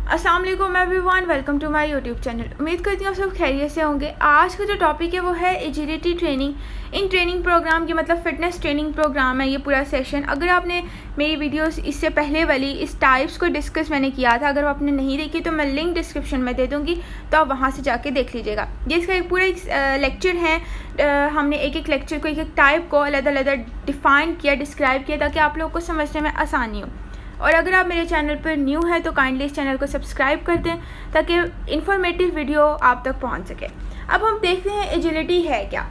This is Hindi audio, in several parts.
अस्सलाम वालेकुम everyone, welcome to my YouTube channel. उम्मीद करती हूँ आप सब खैरियत से होंगे। आज का जो टॉपिक है वो है एजिलिटी ट्रेनिंग। इन ट्रेनिंग प्रोग्राम की मतलब फ़िटनेस ट्रेनिंग प्रोग्राम है ये पूरा सेशन। अगर आपने मेरी वीडियोस इससे पहले वाली इस टाइप्स को डिस्कस मैंने किया था, अगर आपने नहीं देखी तो मैं लिंक डिस्क्रिप्शन में दे दूँगी, तो आप वहाँ से जाके देख लीजिएगा। ये इसका एक पूरा लेक्चर है। हमने एक एक लेक्चर को एक एक टाइप को अलग-अलग डिफ़ाइन किया, डिस्क्राइब किया, ताकि आप लोगों को समझने में आसानी हो। और अगर आप मेरे चैनल पर न्यू है तो काइंडली इस चैनल को सब्सक्राइब कर दें ताकि इन्फॉर्मेटिव वीडियो आप तक पहुंच सके। अब हम देखते हैं एजिलिटी है क्या।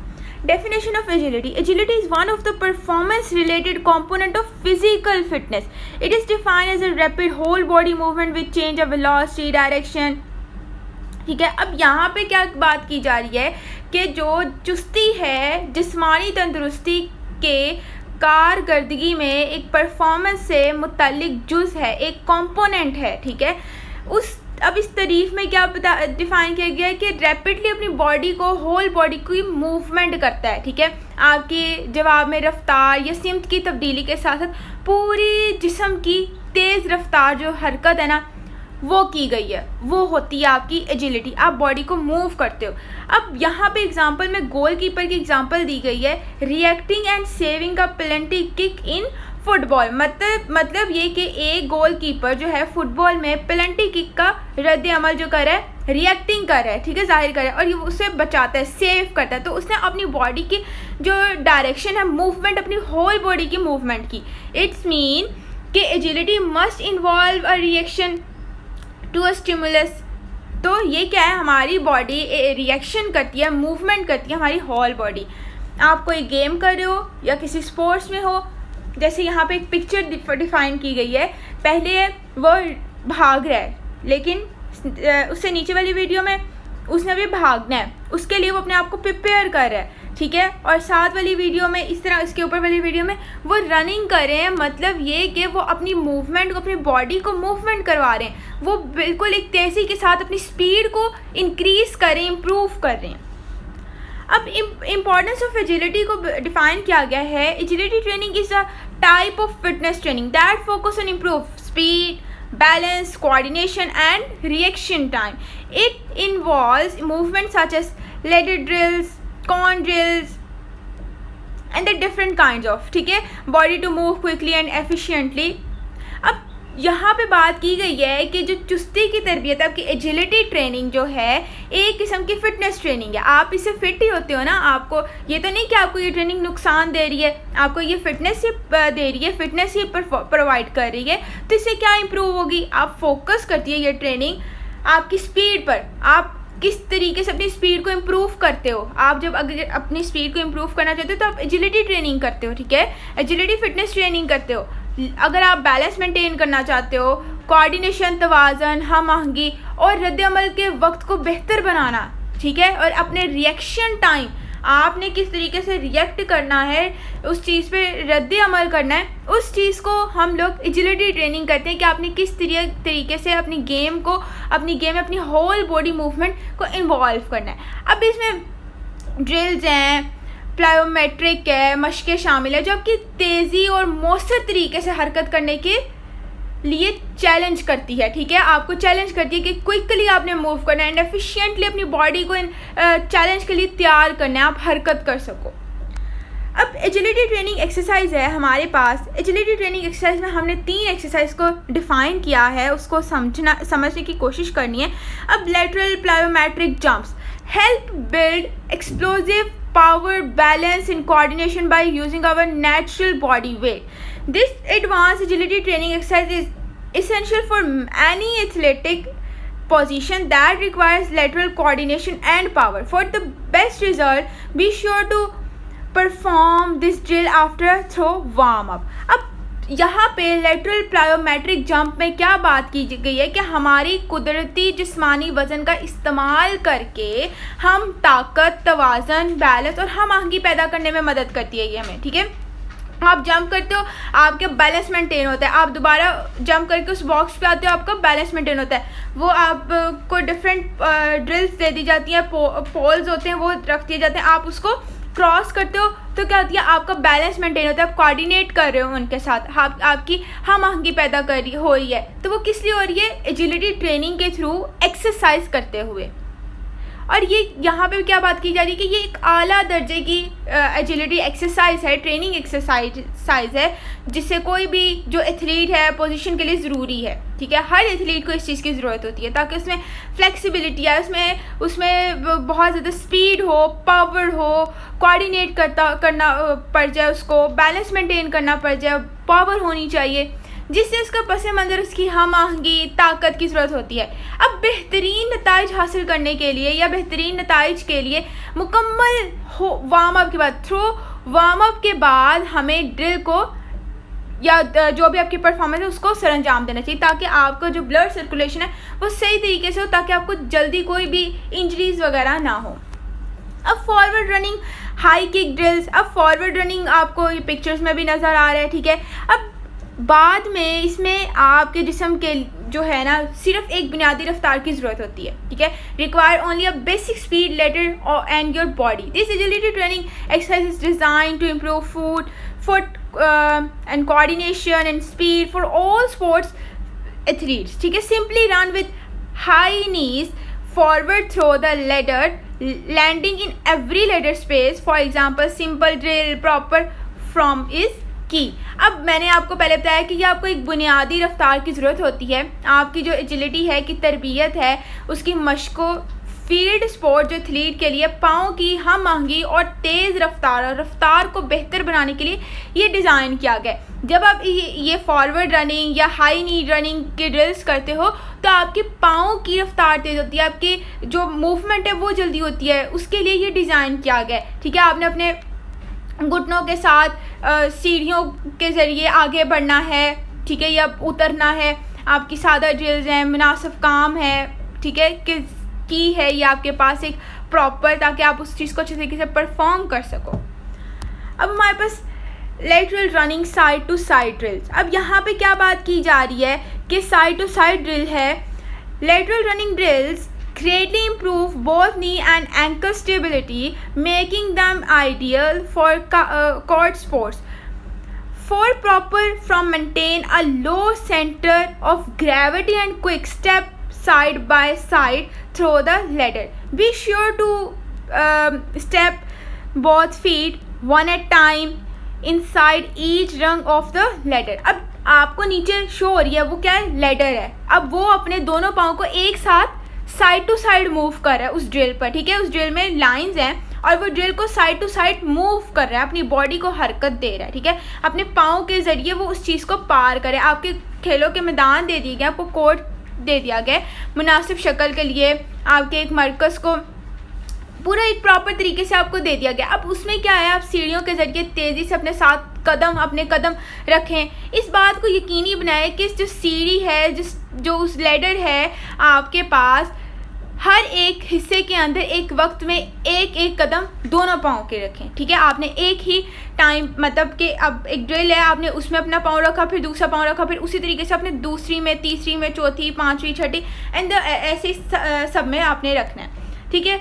Definition of agility. Agility is one of the performance-related component of physical fitness. It is defined as a rapid whole body movement with change of velocity, direction. ठीक है, अब यहाँ पे क्या बात की जा रही है कि जो चुस्ती है, जिस्मानी तंदुरुस्ती के कारकर्दगी में एक परफॉर्मेंस से मुतल्लिक जुज़ है, एक कंपोनेंट है। ठीक है, अब इस तारीफ में क्या डिफ़ाइन किया गया है कि रैपिडली अपनी बॉडी को, होल बॉडी की मूवमेंट करता है। ठीक है, आपके जवाब में रफ्तार या सिमत की तब्दीली के साथ साथ पूरी जिस्म की तेज़ रफ्तार जो हरकत है ना, वो की गई है, वो होती है आपकी एजिलिटी। आप बॉडी को मूव करते हो। अब यहाँ पे एग्जांपल में गोलकीपर की एग्जांपल दी गई है, reacting and saving a penalty kick in football. मतलब ये कि एक गोलकीपर जो है फुटबॉल में पेनल्टी किक का रद्द अमल जो कर रहा है, रिएक्टिंग कर रहा है, ठीक है, जाहिर कर रहा है, और ये उसे बचाता है, सेव करता है। तो उसने अपनी बॉडी की जो डायरेक्शन है, मूवमेंट, अपनी होल बॉडी की मूवमेंट की। इट्स मीन कि agility must involve a reaction to a stimulus. तो ये क्या है, हमारी बॉडी रिएक्शन करती है, मूवमेंट करती है, हमारी होल बॉडी। आप कोई गेम कर रहे हो या किसी स्पोर्ट्स में हो, जैसे यहाँ पे एक पिक्चर डिफाइन की गई है। पहले वो भाग रहा है, लेकिन उससे नीचे वाली वीडियो में उसने भी भागना है, उसके लिए वो अपने आप को प्रिपेयर कर रहा है। ठीक है, और साथ वाली वीडियो में इस तरह, इसके ऊपर वाली वीडियो में वो रनिंग कर रहे हैं। मतलब ये कि वो अपनी मूवमेंट को, अपनी बॉडी को मूवमेंट करवा रहे हैं, वो बिल्कुल एक तेज़ी के साथ अपनी स्पीड को इंक्रीज़ कर रहे हैं, इम्प्रूव कर रहे हैं। अब इम्पॉर्टेंस ऑफ एजिलिटी को डिफाइन किया गया है। Agility training is a type of fitness training that focus on improve speed, balance, coordination and reaction time. It involves movements such as ladder drills, cone drills and the different kinds of, ठीक है, body to move quickly and efficiently. अब यहाँ पे बात की गई है कि जो चुस्ती की तरबियत है, आपकी एजिलिटी ट्रेनिंग जो है, एक किस्म की फ़िटनेस ट्रेनिंग है। आप इससे फिट ही होते हो ना। आपको ये तो नहीं कि आपको ये ट्रेनिंग नुकसान दे रही है, आपको ये फिटनेस ही दे रही है, फिटनेस ही प्रोवाइड कर रही है। तो इससे क्या इम्प्रूव होगी, आप फोकस करती है ये ट्रेनिंग आपकी स्पीड पर। आप किस तरीके से अपनी स्पीड को इम्प्रूव करते हो। आप जब अगर अपनी स्पीड को इम्प्रूव करना चाहते हो तो आप एजिलिटी ट्रेनिंग करते हो। ठीक है, एजिलिटी फिटनेस ट्रेनिंग करते हो। अगर आप बैलेंस मेंटेन करना चाहते हो, कोऑर्डिनेशन, तवाज़न, हम आहंगी और रद्द अमल के वक्त को बेहतर बनाना, ठीक है, और अपने रिएक्शन टाइम, आपने किस तरीके से रिएक्ट करना है, उस चीज़ पे रद्द अमल करना है, उस चीज़ को हम लोग एजिलिटी ट्रेनिंग करते हैं कि आपने किस तरीके से अपनी गेम में अपनी होल बॉडी मूवमेंट को इन्वॉल्व करना है। अब इसमें ड्रिल्स हैं, प्लायोमेट्रिक है, मशकें शामिल है, जो आपकी तेज़ी और मौसर तरीके से हरकत करने के लिए चैलेंज करती है। ठीक है, आपको चैलेंज करती है कि क्विकली आपने मूव करना है एंड एफिशिएंटली अपनी बॉडी को चैलेंज के लिए तैयार करना है, आप हरकत कर सको। अब एजिलिटी ट्रेनिंग एक्सरसाइज है हमारे पास। एजिलिटी ट्रेनिंग एक्सरसाइज में हमने 3 एक्सरसाइज को डिफ़ाइन किया है, उसको समझने की कोशिश करनी है। अब lateral plyometric jumps help build explosive power, balance and coordination by using our natural body weight. This advanced agility training exercise is essential for any athletic position that requires lateral coordination and power. For the best result, be sure to perform this drill after a throw warm up. अब यहाँ पे लेटरल प्लायोमेट्रिक जंप में क्या बात की गई है कि हमारी कुदरती जिस्मानी वज़न का इस्तेमाल करके हम ताकत, तवाज़न, बैलेंस और हम आहंगी पैदा करने में मदद करती है ये हमें। ठीक है, आप जंप करते हो, आपका बैलेंस मेंटेन होता है, आप दोबारा जंप करके उस बॉक्स पे आते हो, आपका बैलेंस मेंटेन होता है। वो आपको डिफरेंट ड्रिल्स दे दी जाती हैं, पोल्स होते हैं, वो रख दिए जाते हैं, आप उसको क्रॉस करते हो तो क्या होती है, आपका बैलेंस मेंटेन होता है, आप कोऑर्डिनेट कर रहे हो उनके साथ, आपकी हम आहंगी पैदा हो रही है। तो वो किस लिए हो रही है, एजिलिटी ट्रेनिंग के थ्रू एक्सरसाइज करते हुए। और ये यहाँ पे क्या बात की जा रही है कि ये एक आला दर्जे की एजिलिटी एक्सरसाइज है, ट्रेनिंग एक्सरसाइज है, जिससे कोई भी जो एथलीट है पोजीशन के लिए ज़रूरी है। ठीक है, हर एथलीट को इस चीज़ की ज़रूरत होती है ताकि उसमें फ्लेक्सिबिलिटी आए, उसमें बहुत ज़्यादा स्पीड हो, पावर हो, कोऑर्डिनेट करना पड़ जाए, उसको बैलेंस मेंटेन करना पड़ जाए, पावर होनी चाहिए, जिससे उसका पस मंज़र, उसकी हम आहंगी, ताकत की ज़रूरत होती है। अब बेहतरीन नताइज हासिल करने के लिए या बेहतरीन नताइज के लिए मुकम्मल वार्म अप के बाद, थ्रू वार्म अप के बाद हमें ड्रिल को या जो भी आपकी परफॉर्मेंस है उसको सरअंजाम देना चाहिए, ताकि आपका जो ब्लड सर्कुलेशन है वो सही तरीके से हो, ताकि आपको जल्दी कोई भी इंजरीज वगैरह ना हो। अब forward running, high kick drills, अब फॉरवर्ड रनिंग आपको ये पिक्चर्स में भी नज़र आ रहा है। ठीक है, अब बाद में इसमें आपके जिस्म के जो है ना सिर्फ एक बुनियादी रफ्तार की ज़रूरत होती है। ठीक है, require only a basic speed later and your body. This agility training exercise is design to improve foot and coordination and speed for all sports athletes. ठीक है, simply run with high knees forward throw the ladder, landing in every ladder space. For example, simple drill proper form is key. अब मैंने आपको पहले बताया कि ये आपको एक बुनियादी रफ्तार की ज़रूरत होती है। आपकी जो एजिलिटी है की तरबियत है, उसकी मशको फील्ड स्पोर्ट जो एथलीट के लिए पाँव की हम आहंगी और तेज़ रफ्तार और रफ्तार को बेहतर बनाने के लिए ये डिज़ाइन किया गया। जब आप ये फॉरवर्ड रनिंग या हाई नी रनिंग के ड्रिल्स करते हो तो आपके पाँव की रफ्तार तेज़ होती है, आपकी जो मूवमेंट है वो जल्दी होती है, उसके लिए ये डिज़ाइन किया गया। ठीक है, आपने अपने घुटनों के साथ सीढ़ियों के ज़रिए आगे बढ़ना है। ठीक है, या उतरना है, आपकी सादा ड्रिल्स हैं, मुनासिब काम है। ठीक है, की है ये आपके पास एक प्रॉपर, ताकि आप उस चीज़ को अच्छे तरीके से परफॉर्म कर सको। अब हमारे पास lateral running, side to side drills. अब यहाँ पे क्या बात की जा रही है कि साइड टू साइड ड्रिल है। Lateral running drills greatly improve both knee and ankle stability, making them ideal for court sports. For proper from maintain a low center of gravity and quick step side by side through the ladder. Be sure to step both feet one at time inside each rung of the ladder. अब आपको नीचे शो हो रही है वो क्या है, लेडर है। अब वो अपने दोनों पाँव को एक साथ साइड टू साइड मूव कर रहा है उस ड्रिल पर। ठीक है, उस ड्रिल में लाइंस हैं और वो ड्रिल को साइड टू साइड मूव कर रहा है, अपनी बॉडी को हरकत दे रहा है। ठीक है, अपने पाँव के ज़रिए वो उस चीज़ को पार करे। आपके खेलों के मैदान दे दिए गए, आपको कोर्ट दे दिया गया मुनासिब शक्ल के लिए, आपके एक मरकज़ को पूरा एक प्रॉपर तरीके से आपको दे दिया गया। अब उसमें क्या है, आप सीढ़ियों के ज़रिए तेज़ी से अपने साथ अपने कदम रखें। इस बात को यकीनी बनाएं कि जो सीढ़ी है, जो उस लेडर है आपके पास, हर एक हिस्से के अंदर एक वक्त में एक एक कदम दोनों पाँव के रखें। ठीक है, आपने एक ही टाइम, मतलब कि अब एक ड्रिल है, आपने उसमें अपना पाँव रखा, फिर दूसरा पाँव रखा, फिर उसी तरीके से आपने दूसरी में, तीसरी में, चौथी, पाँचवीं, छठी एंड ऐसे सब में आपने रखना है। ठीक है,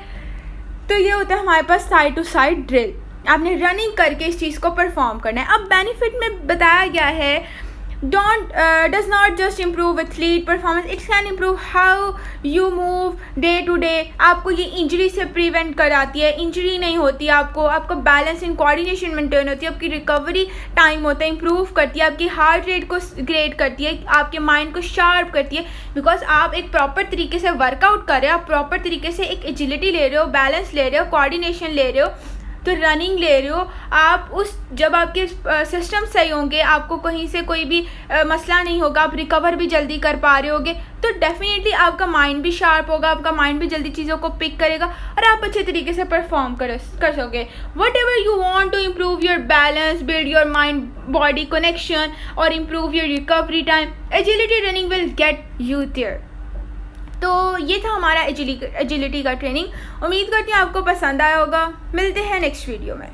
तो ये होता है हमारे पास साइड टू साइड ड्रिल। आपने रनिंग करके इस चीज़ को परफॉर्म करना है। अब बेनिफिट में बताया गया है, does not just improve athlete performance, it can improve how you move day to day. आपको ये इंजरी से प्रिवेंट कराती है, इंजरी नहीं होती आपको बैलेंस एंड कोऑर्डिनेशन मेंटेन होती है, आपकी रिकवरी टाइम होता है, इंप्रूव करती है, आपकी हार्ट रेट को ग्रेड करती है, आपके माइंड को शार्प करती है, बिकॉज आप एक प्रॉपर तरीके से वर्कआउट कर रहे हो, आप प्रॉपर तरीके से एक एजिलिटी ले रहे हो, बैलेंस ले रहे हो, कोऑर्डिनेशन ले रहे हो, तो रनिंग ले रहे हो आप। जब आपके सिस्टम सही होंगे, आपको कहीं से कोई भी मसला नहीं होगा, आप रिकवर भी जल्दी कर पा रहे होगे, तो डेफिनेटली आपका माइंड भी शार्प होगा, आपका माइंड भी जल्दी चीज़ों को पिक करेगा और आप अच्छे तरीके से परफॉर्म कर सकोगे। Whatever you want to improve your balance, build your mind body connection और improve your recovery time, agility running will get you there. तो ये था हमारा एजिलिटी का ट्रेनिंग। उम्मीद करती हूँ आपको पसंद आया होगा। मिलते हैं नेक्स्ट वीडियो में।